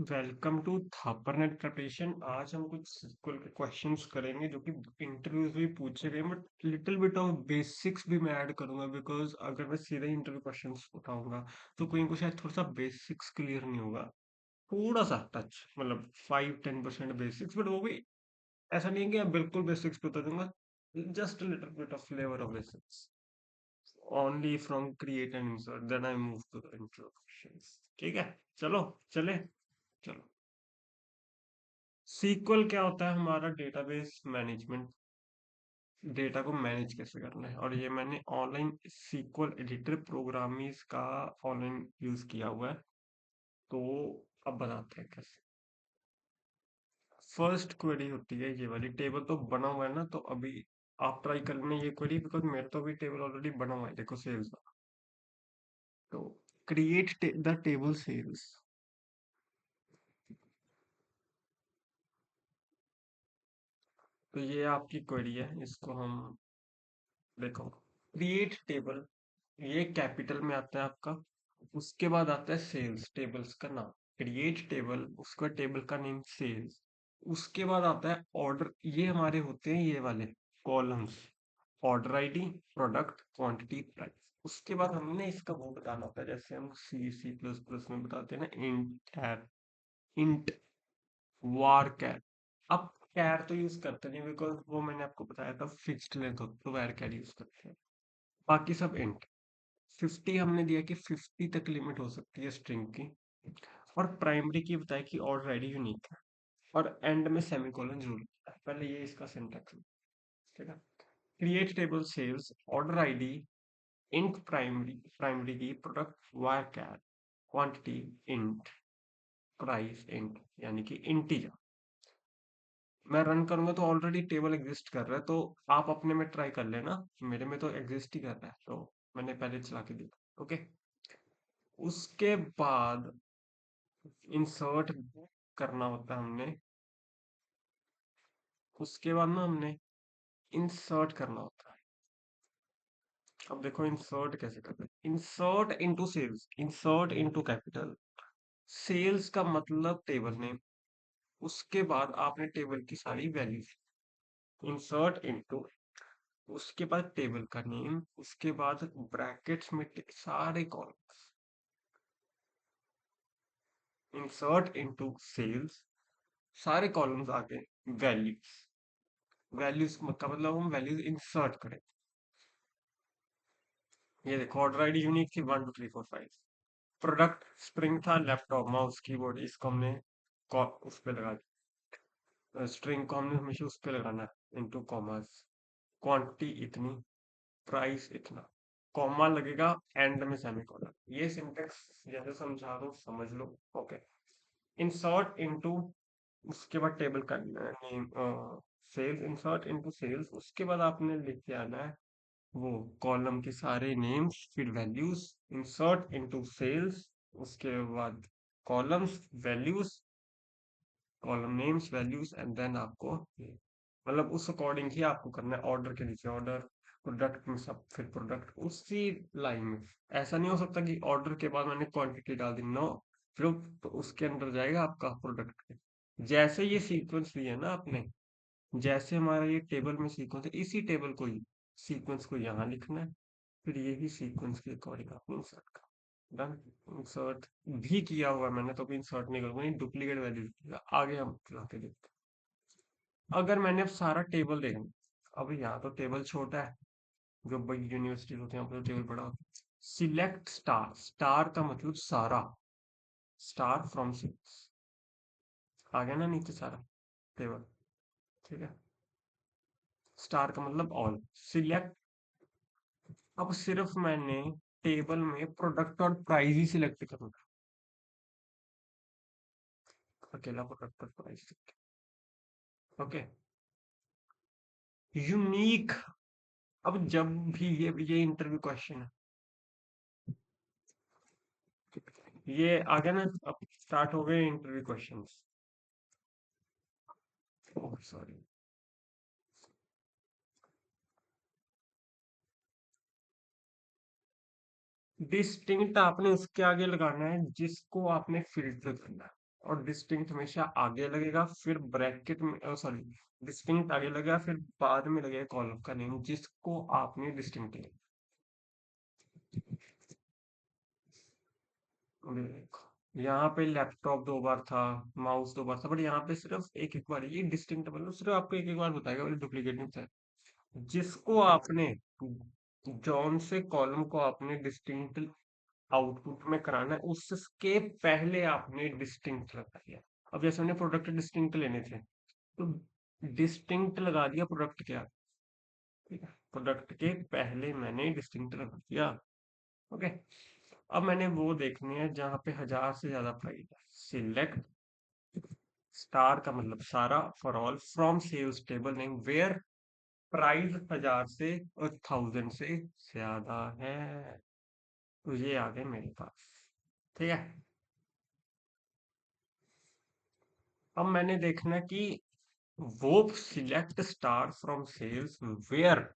Welcome to थापरनेट preparation. आज हम कुछ SQL के क्वेश्चंस करेंगे जो कि इंटरव्यूज में पूछे गए, but little bit of basics भी मैं ऐड करूंगा, बिकॉज अगर मैं सीधे इंटरव्यू क्वेश्चंस उठाऊंगा तो कोई को शायद थोड़ा सा बेसिक्स क्लियर नहीं होगा। थोड़ा सा टच, मतलब 5-10% बेसिक्स, बट वो भी ऐसा नहीं है कि मैं बिल्कुल बेसिक्स पे उतर दूंगा। Just little bit of flavour of basics only from create and insert, then I move to the interview questions. ठीक है, चलो चले, चलो। सीक्वल क्या होता है? हमारा डेटाबेस मैनेजमेंट, डेटा को मैनेज कैसे करना है। और ये मैंने ऑनलाइन सीक्वल एडिटर प्रोग्रामिंग का ऑनलाइन यूज किया हुआ है। तो अब बताते हैं कैसे। फर्स्ट क्वेरी होती है ये वाली, टेबल तो बना हुआ है ना, तो अभी आप ट्राई कर लेना ये क्वेरी, बिकॉज मेरे तो अभी टेबल ऑलरेडी बना हुआ है, देखो सेल्स का। तो क्रिएट द टेबल सेल्स। तो ये आपकी क्वेरी है, इसको हम देखो। क्रिएट टेबल, ये कैपिटल में आता है आपका। उसके बाद आता है सेल्स, टेबल्स का नाम। क्रिएट टेबल, उसका टेबल का नेम सेल्स। उसके बाद आता है ऑर्डर, ये हमारे होते हैं ये वाले columns. Order ID, product, quantity, price. उसके बाद हमने इसका वो बताना होता है, जैसे हम C++ में बताते हैं ना, इंट, इंट, वार कैर। अब कैर तो यूज करते नहीं, बिकॉज वो मैंने आपको बताया था फिक्स्ड लेंथ होती है, तो वैर कैर यूज करते हैं। बाकी सब इंट। 50 हमने दिया कि 50 तक लिमिट हो सकती है स्ट्रिंग की। और प्राइमरी की बताया कि ऑर्डर आईडी यूनिक है। और एंड में सेमीकोलन जरूर होता है। पहले ये इसका सिंटैक्स है, ठीक है। Create table sales, order ID, int primary, primary key product varchar, quantity int, price int, यानी कि इंटीजर। मैं रन करूंगा तो ऑलरेडी टेबल एग्जिस्ट कर रहा है, तो आप अपने में ट्राई कर लेना। मेरे में तो एग्जिस्ट ही कर रहा है, तो मैंने पहले चला के दिया। ओके। उसके बाद इंसर्ट करना होता है हमने। उसके बाद ना हमने इंसर्ट करना होता है। अब देखो इंसर्ट कैसे करते हैं। Insert into sales, insert into capital. Sales का मतलब टेबल नेम। उसके बाद आपने टेबल की सारी वैल्यूज, इंसर्ट इनटू, उसके बाद टेबल का नेम, उसके बाद ब्रैकेट्स में सारे कॉलम्स। इंसर्ट इनटू सेल्स, सारे कॉलम्स आगे वैल्यूज। वैल्यूज का मतलब हम वैल्यूज इंसर्ट करें। ये देखो ऑर्डर आईडी यूनिक थी 1 2 3 4 5। प्रोडक्ट स्प्रिंग था, लैपटॉप, माउस, कीबोर्ड, इसको हमने उस पे लगा दिया। स्ट्रिंग को हमने हमेशा उस पे लगाना है, इनटू कॉमास। क्वांटिटी इतनी, प्राइस इतना, कॉमा लगेगा एंड में सेमीकोलन। ये सिंटेक्स जैसे समझा दो समझ लो। ओके। इंसर्ट इनटू, उसके बाद टेबल का name, sales, insert into sales. उसके बाद आपने लिख के आना है वो कॉलम के सारे नेम्स, फिर वैल्यूज, इंसर्ट इनटू सेल्स। उसके बाद columns, values, column names, values, and then आपको मतलब उस अकॉर्डिंग ही आपको करना है। ऑर्डर के नीचे ऑर्डर, प्रोडक्ट में सब, फिर प्रोडक्ट उसी लाइन में। ऐसा नहीं हो सकता कि ऑर्डर के बाद मैंने क्वांटिटी डाल दी, नो। फिर तो उसके अंदर जाएगा आपका प्रोडक्ट के। जैसे ये सीक्वेंस लिया ना आपने, जैसे हमारा ये टेबल में सीक्वेंस है, इसी टेबल को ही सीक्वेंस को यहाँ लिखना है। फिर यही सीक्वेंस के अकॉर्डिंग आपने इंसर्ट कर, डन। इंसर्ट भी किया हुआ है मैंने, तो भी इंसर्ट नहीं करूंगा, डुप्लीकेट वैल्यू आगे हम लाके देखते हैं। अगर मैंने अब सारा टेबल देखना, अब यहाँ तो टेबल छोटा है, जो बड़ी यूनिवर्सिटी होते हैं वहाँ पे तो टेबल बड़ा होता है। सिलेक्ट स्टार, स्टार का मतलब सारा, स्टार फ्रॉम सिक्स। आ गया ना नीचे सारा टेबल, ठीक है। स्टार का मतलब ऑल, सिलेक्ट। अब सिर्फ मैंने टेबल में प्रोडक्ट और प्राइस ही सिलेक्ट करना, अकेला प्रोडक्ट और प्राइस। ओके। यूनिक, अब जब भी ये इंटरव्यू क्वेश्चन है, ये आ गया ना, अब स्टार्ट हो गए interview questions. Oh sorry. Distinct आपने उसके आगे लगाना है जिसको आपने फिल्टर करना है। और डिस्टिंक्ट हमेशा आगे लगेगा, फिर ब्रैकेट में, सॉरी, डिस्टिंक्ट आगे लगेगा, फिर बाद में लगेगा कॉलम का नेम जिसको आपने डिस्टिंक्ट लिया। देखो यहाँ पे लैपटॉप 2 बार था, माउस 2 बार था, बट यहाँ पे सिर्फ एक एक बार, ये डिस्टिंक्ट मतलब सिर्फ आपको एक एक बार बताएगा, बोले डुप्लीकेट नहीं था। जिसको आपने, जॉन से कॉलम को आपने डिस्टिंक्ट आउटपुट में कराना है, उसके पहले आपने डिस्टिंक्ट लगा दिया। अब जैसे हमने प्रोडक्ट डिस्टिंक्ट लेने थे, तो डिस्टिंक्ट लगा दिया प्रोडक्ट के आगे, ठीक है, प्रोडक्ट के पहले मैंने डिस्टिंक्ट लगा दिया। ओके, अब मैंने वो देखनी है जहां पे 1000 से ज्यादा प्राइस है। सिलेक्ट स्टार का मतलब सारा, for all, from sales table name where price 1000 से और 1000 से ज्यादा है, तो ये आ गए मेरे पास। ठीक है, अब मैंने देखना कि वो select star from sales where,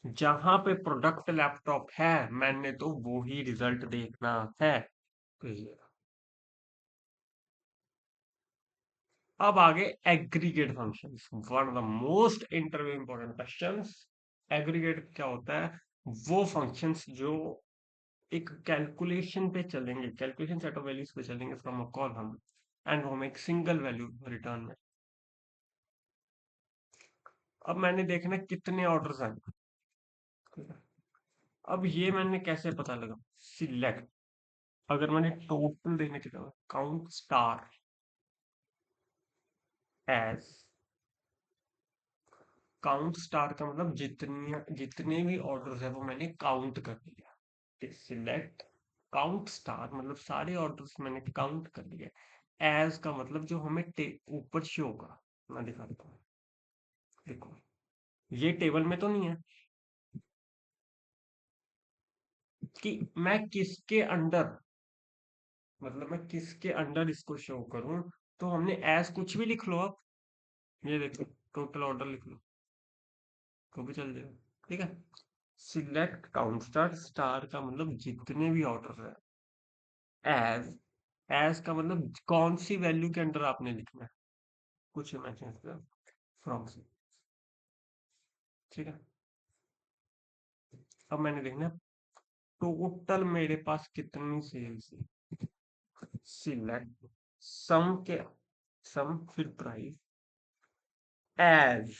जहां पे प्रोडक्ट लैपटॉप है, मैंने तो वो ही रिजल्ट देखना है। तो ये, अब आगे aggregate functions, one of the most interview important questions. Aggregate क्या होता है? वो फंक्शंस जो एक कैलकुलेशन पे चलेंगे, कैलकुलेशन सेट ऑफ वैल्यूज पे चलेंगे फ्रॉम अ कॉलम, एंड वो हमें एक सिंगल वैल्यू रिटर्न में। अब मैंने देखना है कितने ऑर्डर्स आए। अब ये मैंने कैसे पता लगा? सिलेक्ट, अगर मैंने टोटल देने के लिए count star as, count star का मतलब जितने जितने भी ऑर्डर्स है वो मैंने काउंट कर लिया। सिलेक्ट काउंट स्टार मतलब सारे ऑर्डर्स मैंने काउंट कर लिए। एज का मतलब जो हमें ऊपर शो होगा, मैं दिखाता हूँ। देखो, ये टेबल में तो नहीं है कि मैं किसके अंडर, मतलब मैं किसके अंडर इसको शो करूं। तो हमने एज कुछ भी लिख लो आप, ये देखो, टोटल ऑर्डर लिख लो तो भी चल जाएगा। ठीक है, सिलेक्ट काउंट स्टार, स्टार का मतलब जितने भी ऑर्डर है, एज, एज का मतलब कौन सी वैल्यू के अंडर आपने लिखना है, कुछ इमेजिन फ्रॉम से। ठीक है, अब मैंने देखना है टोटल मेरे पास कितनी सेल्स है। सिलेक्ट सम के, सम फिर प्राइस एज,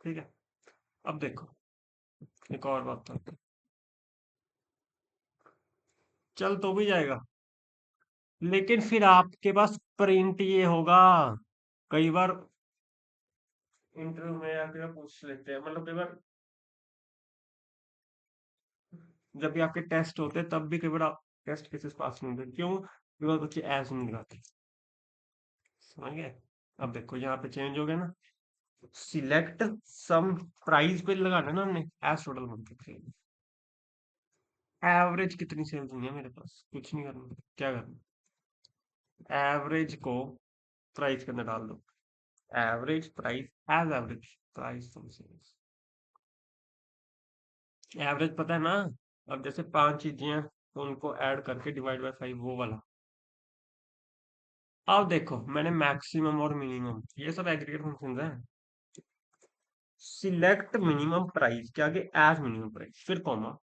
ठीक है। अब देखो, एक और बात करते हैं, चल तो भी जाएगा, लेकिन फिर आपके पास प्रिंट ये होगा। कई बार इंटरव्यू में या फिर पूछ लेते हैं, मतलब कई बार जब भी आपके टेस्ट होते हैं तब भी कई बार आप टेस्ट केसेस पास नहीं होते, क्यों? बिकॉज बच्चे एज नहीं लगाते। समझ गए? अब देखो यहाँ पे चेंज हो गया ना, सिलेक्ट सम प्राइस पे लगाना है ना हमने, एज टोटल मल्टीप्लाई। एवरेज कितनी सेल्स हुई है मेरे पास, कुछ नहीं करना, क्या करना, एवरेज को प्राइस के अंदर डाल दो। Average price as average price from sales, average पता है ना। अब जैसे 5 चीजें हैं तो उनको ऐड करके डिवाइड बाय 5, वो वाला। अब देखो मैंने मैक्सिमम और मिनिमम ये सब एग्रीगेट फंक्शंस हैं। सिलेक्ट मिनिमम प्राइस के आगे एज मिनिमम प्राइस, फिर comma,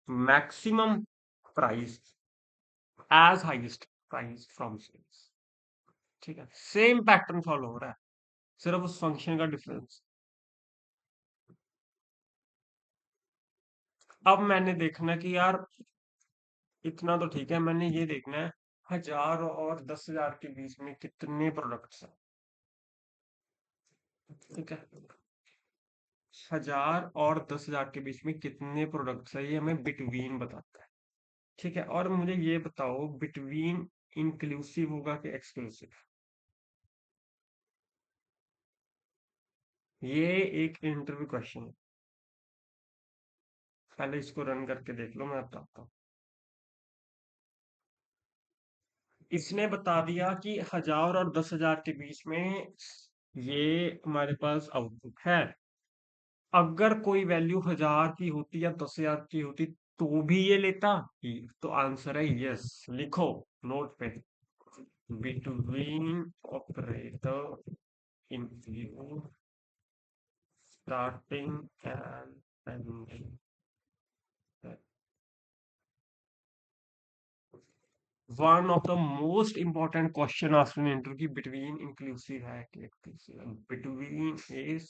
maximum price as highest price from sales. ठीक है, सेम पैटर्न फॉलो हो रहा है, सिर्फ उस फंक्शन का डिफरेंस। अब मैंने देखना कि यार इतना तो ठीक है, मैंने ये देखना है 1000 और 10,000 के बीच में कितने प्रोडक्ट्स हैं। ठीक है, 1000 और 10,000 के बीच में कितने प्रोडक्ट्स है, ये हमें बिटवीन बताता है। ठीक है, और मुझे ये बताओ बिटवीन इंक्लूसिव होगा कि एक्सक्लूसिव? ये एक इंटरव्यू क्वेश्चन है, पहले इसको रन करके देख लो, मैं बताता हूँ। इसने बता दिया कि 1000 और 10,000 के बीच में ये हमारे पास आउटपुट है। अगर कोई वैल्यू 1000 की होती या 10,000 की होती तो भी ये लेता। तो आंसर है यस, लिखो नोट पे। Between operator include starting and ending. One of the most important question asked in interview, between inclusive है कि exclusive है? Between is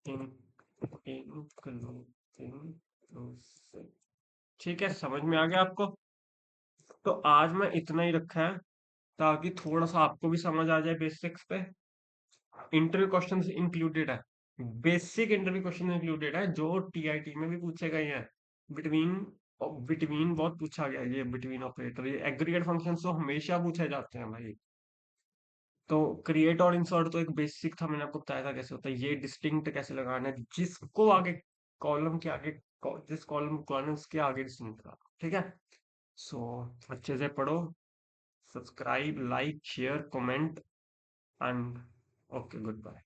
in inclusive। ठीक है, समझ में आ गया आपको? तो आज मैं इतना ही रखा है ताकि थोड़ा सा आपको भी समझ आ जाए बेसिक्स पे। इंटरव्यू क्वेश्चंस इंक्लूडेड है, बेसिक इंटरव्यू क्वेश्चन इंक्लूडेड है जो टीआईटी में भी पूछे गए हैं। बिटवीन बिटवीन बहुत पूछा गया है, ये बिटवीन ऑपरेटर, ये एग्रीगेट फंक्शंस तो हमेशा पूछे जाते हैं भाई। तो क्रिएट और इंसर्ट तो एक बेसिक था, मैंने आपको बताया था कैसे होता है। ये डिस्टिंक्ट कैसे लगाना है, जिसको आगे कॉलम के आगे जिस कॉलम को आना है उसके आगे डिस्टिंक्ट का। ठीक है। सो अच्छे से पढ़ो, subscribe, like, share, comment and okay, good bye.